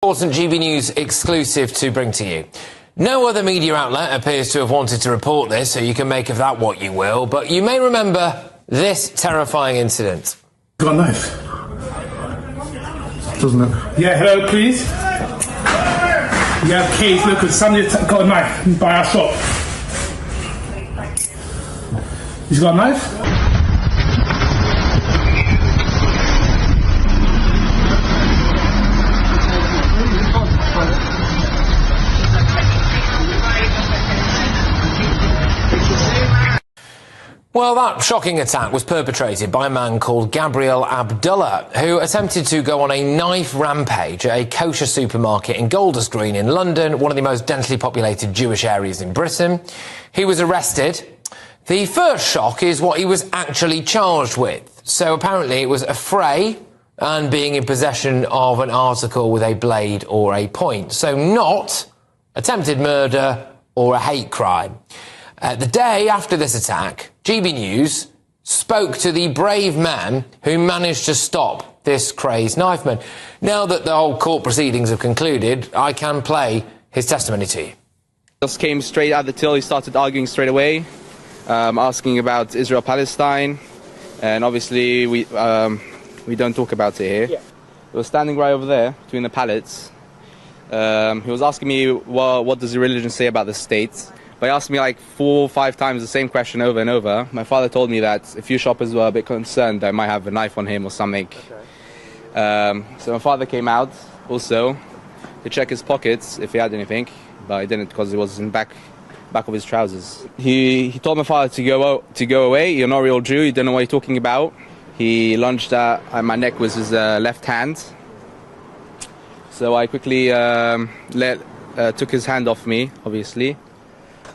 Important GB News exclusive to bring to you. No other media outlet appears to have wanted to report this, so you can make of that what you will, but you may remember this terrifying incident. Got a knife, doesn't it? Yeah, hello, please. Yeah, Keith, look, somebody's got a knife by our shop. He's got a knife? Well, that shocking attack was perpetrated by a man called Gabriel Abdullah, who attempted to go on a knife rampage at a kosher supermarket in Golders Green in London, one of the most densely populated Jewish areas in Britain. He was arrested. The first shock is what he was actually charged with. So apparently it was affray and being in possession of an article with a blade or a point. So not attempted murder or a hate crime. The day after this attack, GB News spoke to the brave man who managed to stop this crazed knifeman. Now that the whole court proceedings have concluded, I can play his testimony to you. Just came straight out the till. He started arguing straight away, asking about Israel-Palestine, and obviously we don't talk about it here. Yeah. He was standing right over there between the pallets. He was asking me, well, what does the religion say about the state? But he asked me like 4 or 5 times the same question over and over. My father told me that a few shoppers were a bit concerned that I might have a knife on him or something. Okay. So my father came out also to check his pockets if he had anything, but he didn't because it was in the back of his trousers. He told my father to go away. You're not a real Jew. You don't know what you're talking about. He lunged at my neck with his left hand. So I quickly took his hand off me, obviously.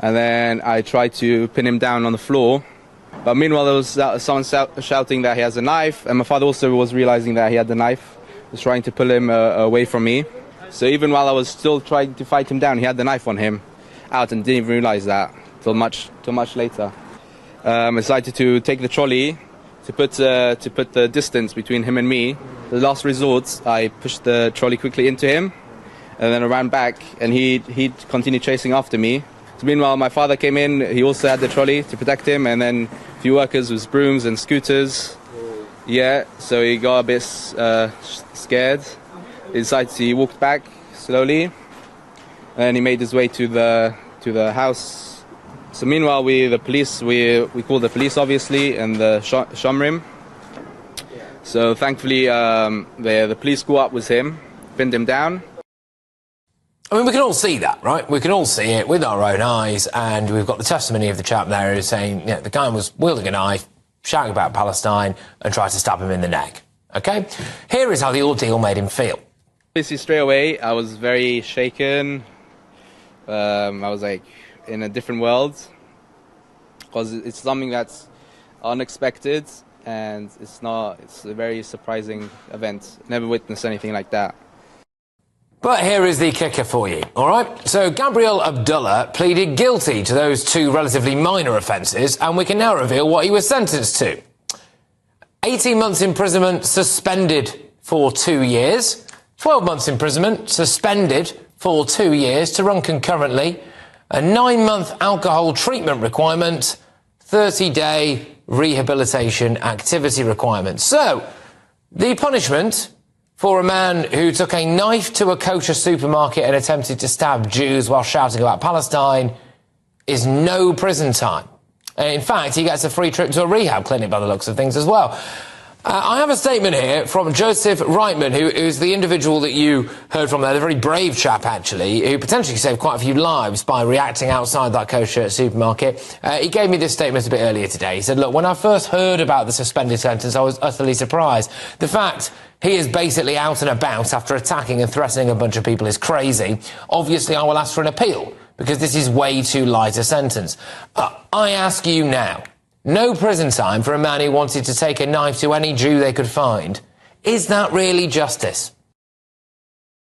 And then I tried to pin him down on the floor. But meanwhile, there was someone shouting that he has a knife. And my father also was realizing that he had the knife. Was trying to pull him away from me. So even while I was still trying to fight him down, he had the knife on him out and didn't even realize that till much later. I decided to take the trolley to put the distance between him and me. The last resort, I pushed the trolley quickly into him. And then I ran back and he continued chasing after me. So meanwhile, my father came in, he also had the trolley to protect him, and then a few workers with brooms and scooters. Yeah, so he got a bit scared. He walked back slowly, and he made his way to the house. So meanwhile, we called the police, obviously, and the Shomrim. So thankfully, the police caught up with him, pinned him down. I mean, we can all see that, right? We can all see it with our own eyes, and we've got the testimony of the chap there who's saying, you know, the guy was wielding a knife, shouting about Palestine, and tried to stab him in the neck. Okay? Here is how the ordeal made him feel. Basically, straight away, I was very shaken. I was like in a different world, because it's something that's unexpected, and it's a very surprising event. Never witnessed anything like that. But here is the kicker for you, all right? So Gabriel Abdullah pleaded guilty to those 2 relatively minor offences, and we can now reveal what he was sentenced to. 18 months imprisonment, suspended for 2 years. 12 months imprisonment, suspended for 2 years to run concurrently. A 9-month alcohol treatment requirement, 30-day rehabilitation activity requirement. So, the punishment for a man who took a knife to a kosher supermarket and attempted to stab Jews while shouting about Palestine is no prison time. In fact, he gets a free trip to a rehab clinic by the looks of things as well. I have a statement here from Joseph Reitman, who is the individual that you heard from there, the very brave chap, actually, who potentially saved quite a few lives by reacting outside that kosher supermarket. He gave me this statement a bit earlier today. He said, look, when I first heard about the suspended sentence, I was utterly surprised. The fact he is basically out and about after attacking and threatening a bunch of people is crazy. Obviously, I will ask for an appeal, because this is way too light a sentence. I ask you now, no prison time for a man who wanted to take a knife to any Jew they could find. Is that really justice?